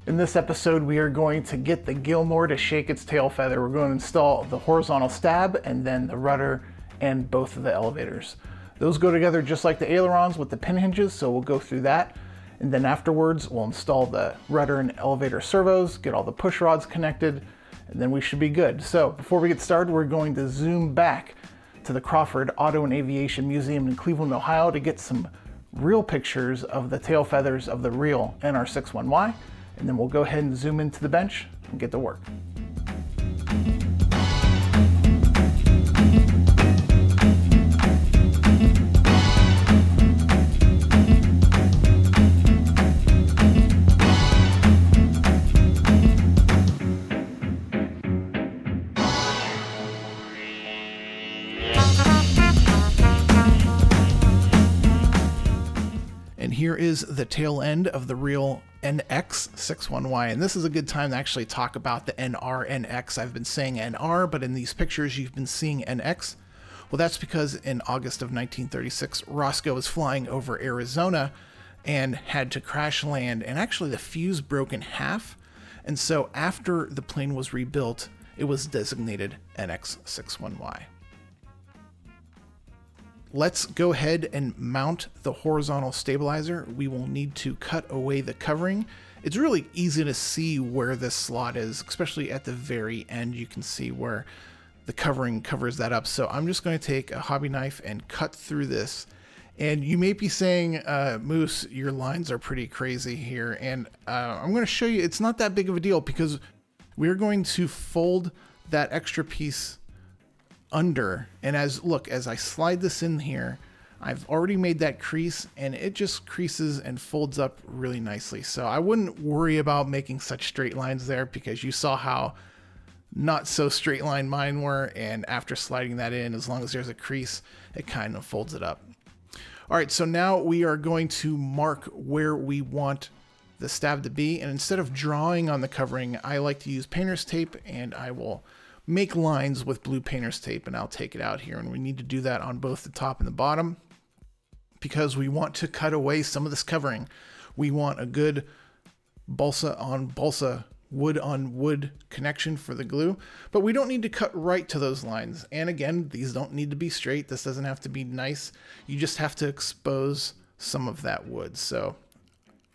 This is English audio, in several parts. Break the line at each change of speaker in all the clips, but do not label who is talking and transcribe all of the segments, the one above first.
In this episode, we are going to get the Gilmore to shake its tail feather. We're going to install the horizontal stab and then the rudder and both of the elevators. Those go together just like the ailerons with the pin hinges, so we'll go through that. And then afterwards, we'll install the rudder and elevator servos, get all the push rods connected, and then we should be good. So before we get started, we're going to zoom back to the Crawford Auto and Aviation Museum in Cleveland, Ohio to get some real pictures of the tail feathers of the real NR61Y. And then we'll go ahead and zoom into the bench and get to work. And here is the tail end of the real NX61Y, and this is a good time to actually talk about the NR/NX. I've been saying NR, but in these pictures you've been seeing NX. Well, that's because in August of 1936, Roscoe was flying over Arizona and had to crash land, and actually the fuse broke in half, and so after the plane was rebuilt, it was designated NX61Y. Let's go ahead and mount the horizontal stabilizer. We will need to cut away the covering. It's really easy to see where this slot is, especially at the very end. You can see where the covering covers that up. So I'm just going to take a hobby knife and cut through this. And you may be saying, Moose, your lines are pretty crazy here. And I'm going to show you it's not that big of a deal because we're going to fold that extra piece under, and as I slide this in here, I've already made that crease and it just creases and folds up really nicely. So I wouldn't worry about making such straight lines there because you saw how not so straight line mine were, and after sliding that in, as long as there's a crease, it kind of folds it up. All right, so now we are going to mark where we want the stab to be, and instead of drawing on the covering, I like to use painter's tape, and I will make lines with blue painter's tape, and I'll take it out here, and we need to do that on both the top and the bottom because we want to cut away some of this covering. We want a good balsa on balsa, wood on wood connection for the glue, but we don't need to cut right to those lines. And again, these don't need to be straight. This doesn't have to be nice. You just have to expose some of that wood. So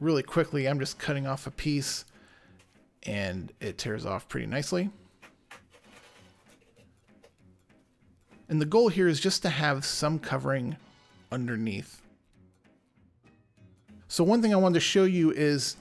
really quickly, I'm just cutting off a piece and it tears off pretty nicely. And the goal here is just to have some covering underneath. So one thing I wanted to show you is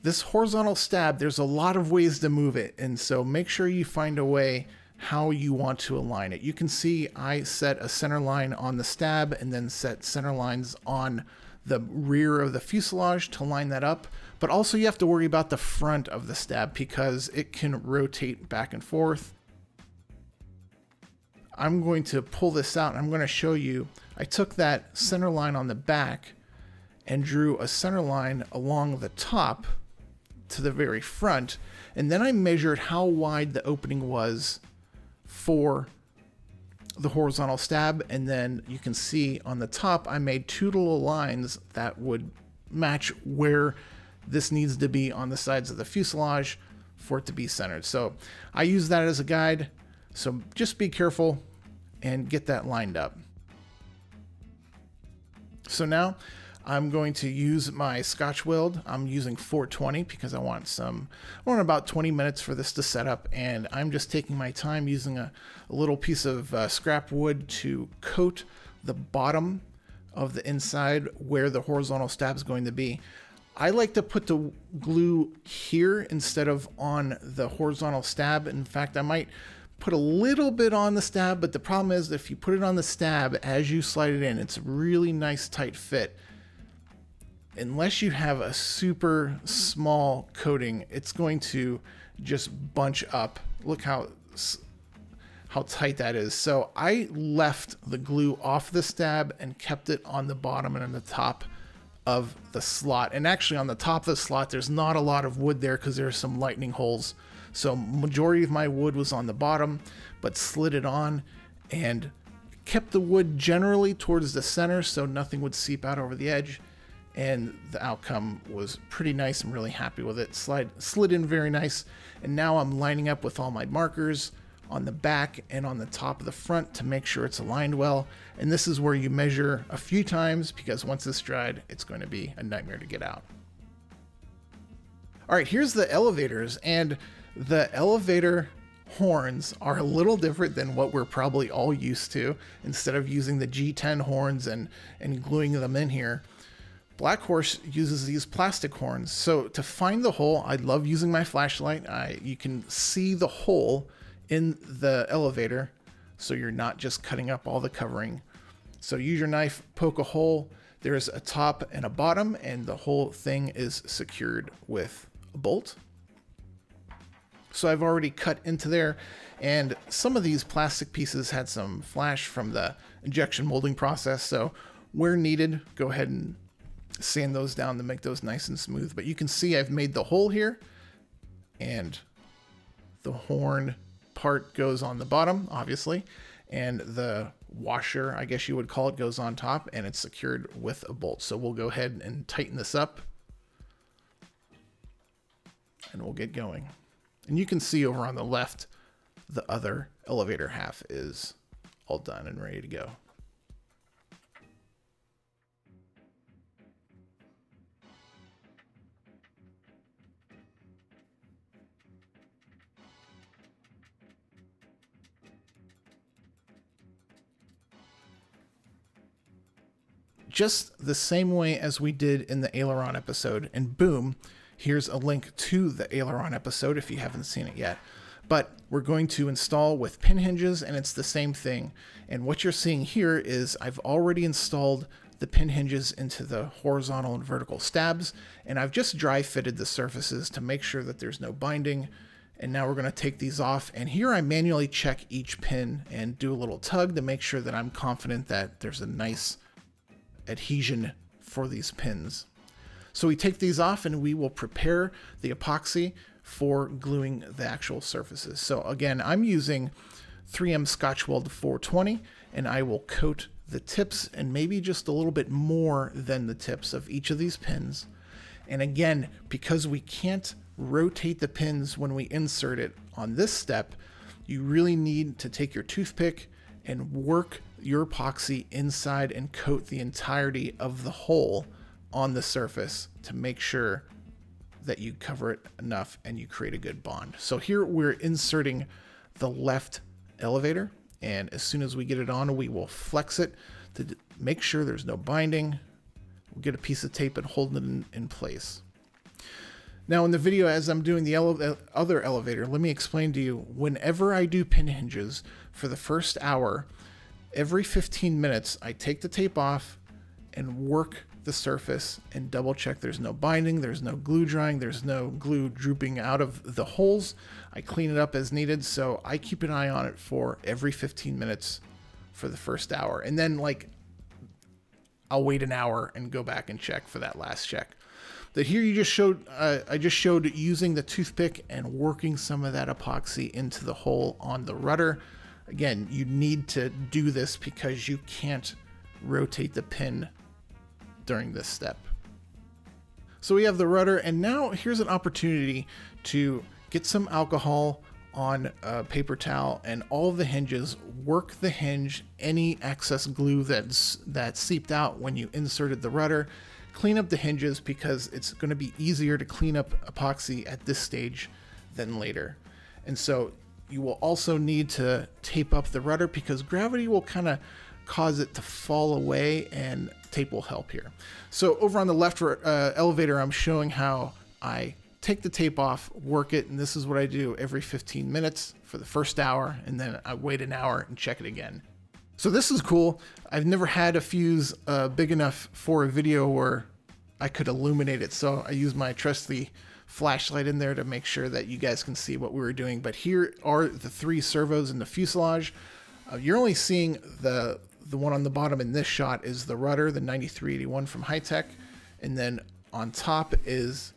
this horizontal stab. There's a lot of ways to move it. And so make sure you find a way how you want to align it. You can see I set a center line on the stab and then set center lines on the rear of the fuselage to line that up. But also you have to worry about the front of the stab because it can rotate back and forth. I'm going to pull this out and I'm going to show you. I took that center line on the back and drew a center line along the top to the very front, and then I measured how wide the opening was for the horizontal stab, and then you can see on the top I made two little lines that would match where this needs to be on the sides of the fuselage for it to be centered. So I use that as a guide. So just be careful and get that lined up. So now I'm going to use my Scotch weld. I'm using 420 because I want about 20 minutes for this to set up, and I'm just taking my time using a little piece of scrap wood to coat the bottom of the inside where the horizontal stab is going to be. I like to put the glue here instead of on the horizontal stab. In fact, I might put a little bit on the stab, but the problem is if you put it on the stab as you slide it in, it's a really nice tight fit. Unless you have a super small coating, it's going to just bunch up. Look how tight that is. So I left the glue off the stab and kept it on the bottom and on the top of the slot. And actually on the top of the slot, there's not a lot of wood there because there are some lightning holes. So majority of my wood was on the bottom, but slid it on and kept the wood generally towards the center so nothing would seep out over the edge. and the outcome was pretty nice. I'm really happy with it. Slid in very nice. And now I'm lining up with all my markers on the back and on the top of the front to make sure it's aligned well. And this is where you measure a few times, because once it's dried, it's going to be a nightmare to get out. All right, here's the elevators, and the elevator horns are a little different than what we're probably all used to. Instead of using the G10 horns and gluing them in here, Black Horse uses these plastic horns. So to find the hole, I love using my flashlight. You can see the hole in the elevator, so you're not just cutting up all the covering. So use your knife, poke a hole. There's a top and a bottom, and the whole thing is secured with a bolt. So I've already cut into there, and some of these plastic pieces had some flash from the injection molding process. So where needed, go ahead and sand those down to make those nice and smooth. But you can see I've made the hole here, and the horn part goes on the bottom, obviously, and the washer, I guess you would call it, goes on top, and it's secured with a bolt. So we'll go ahead and tighten this up, and we'll get going. And you can see over on the left, the other elevator half is all done and ready to go. Just the same way as we did in the aileron episode, and boom, here's a link to the aileron episode if you haven't seen it yet. But we're going to install with pin hinges, and it's the same thing. And what you're seeing here is I've already installed the pin hinges into the horizontal and vertical stabs, and I've just dry fitted the surfaces to make sure that there's no binding. And now we're going to take these off, and here I manually check each pin and do a little tug to make sure that I'm confident that there's a nice adhesion for these pins. So we take these off, and we will prepare the epoxy for gluing the actual surfaces. So again, I'm using 3M Scotch Weld 420, and I will coat the tips and maybe just a little bit more than the tips of each of these pins. And again, because we can't rotate the pins when we insert it on this step, you really need to take your toothpick and work your epoxy inside and coat the entirety of the hole on the surface to make sure that you cover it enough and you create a good bond. So here we're inserting the left elevator, and as soon as we get it on, we will flex it to make sure there's no binding. We'll get a piece of tape and hold it in place. Now in the video, as I'm doing the other elevator, let me explain to you, whenever I do pin hinges for the first hour, every 15 minutes, I take the tape off and work the surface and double check there's no binding, there's no glue drying, there's no glue drooping out of the holes. I clean it up as needed, so I keep an eye on it for every 15 minutes for the first hour. And then I'll wait an hour and go back and check for that last check. But here you just showed, I just showed using the toothpick and working some of that epoxy into the hole on the rudder. Again, you need to do this because you can't rotate the pin during this step. So we have the rudder, and now here's an opportunity to get some alcohol on a paper towel and all of the hinges, work the hinge, any excess glue that seeped out when you inserted the rudder, clean up the hinges because it's going to be easier to clean up epoxy at this stage than later. And so you will also need to tape up the rudder because gravity will kind of cause it to fall away, and tape will help here. So over on the left elevator, I'm showing how I take the tape off, work it, and this is what I do every 15 minutes for the first hour, and then I wait an hour and check it again. So this is cool. I've never had a fuse big enough for a video where I could illuminate it, so I use my trusty flashlight in there to make sure that you guys can see what we were doing. But here are the 3 servos in the fuselage. You're only seeing the one on the bottom in this shot is the rudder, the 9381 from Hi-Tech, and then on top is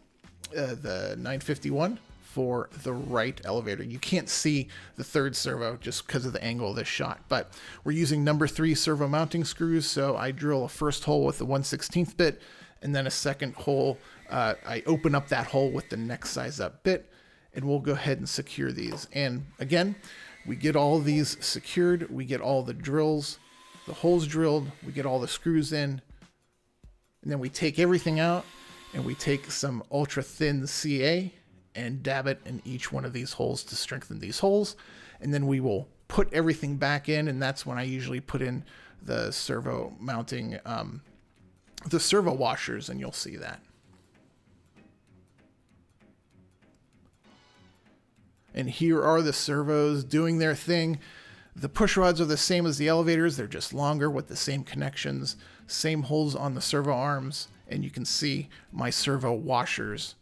the 951 for the right elevator. You can't see the 3rd servo just because of the angle of this shot, but we're using number 3 servo mounting screws. So I drill a first hole with the 1/16 bit, and then a second hole. I open up that hole with the next size up bit, and we'll go ahead and secure these. And again, we get all these secured, we get all the drills, the holes drilled, we get all the screws in, and then we take everything out and we take some ultra thin CA and dab it in each one of these holes to strengthen these holes. And then we will put everything back in, and that's when I usually put in the servo mounting, the servo washers, and you'll see that. And here are the servos doing their thing. The push rods are the same as the elevators. They're just longer with the same connections, same holes on the servo arms. And you can see my servo washers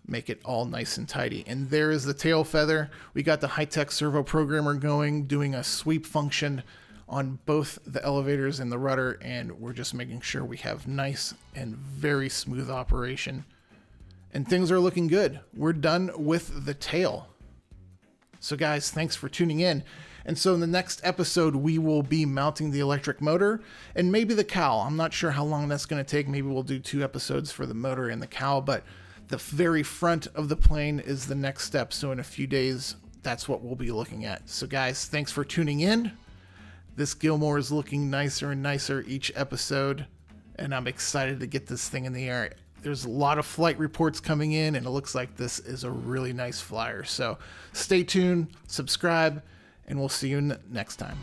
make it all nice and tidy. And there is the tail feather. We got the high-tech servo programmer going, doing a sweep function on both the elevators and the rudder. And we're just making sure we have nice and very smooth operation. And things are looking good. We're done with the tail. So guys, thanks for tuning in. And so in the next episode, we will be mounting the electric motor and maybe the cowl. I'm not sure how long that's going to take. Maybe we'll do 2 episodes for the motor and the cowl, but the very front of the plane is the next step. So in a few days, that's what we'll be looking at. So guys, thanks for tuning in. This Gilmore is looking nicer and nicer each episode, and I'm excited to get this thing in the air. There's a lot of flight reports coming in, and it looks like this is a really nice flyer. So stay tuned, subscribe, and we'll see you next time.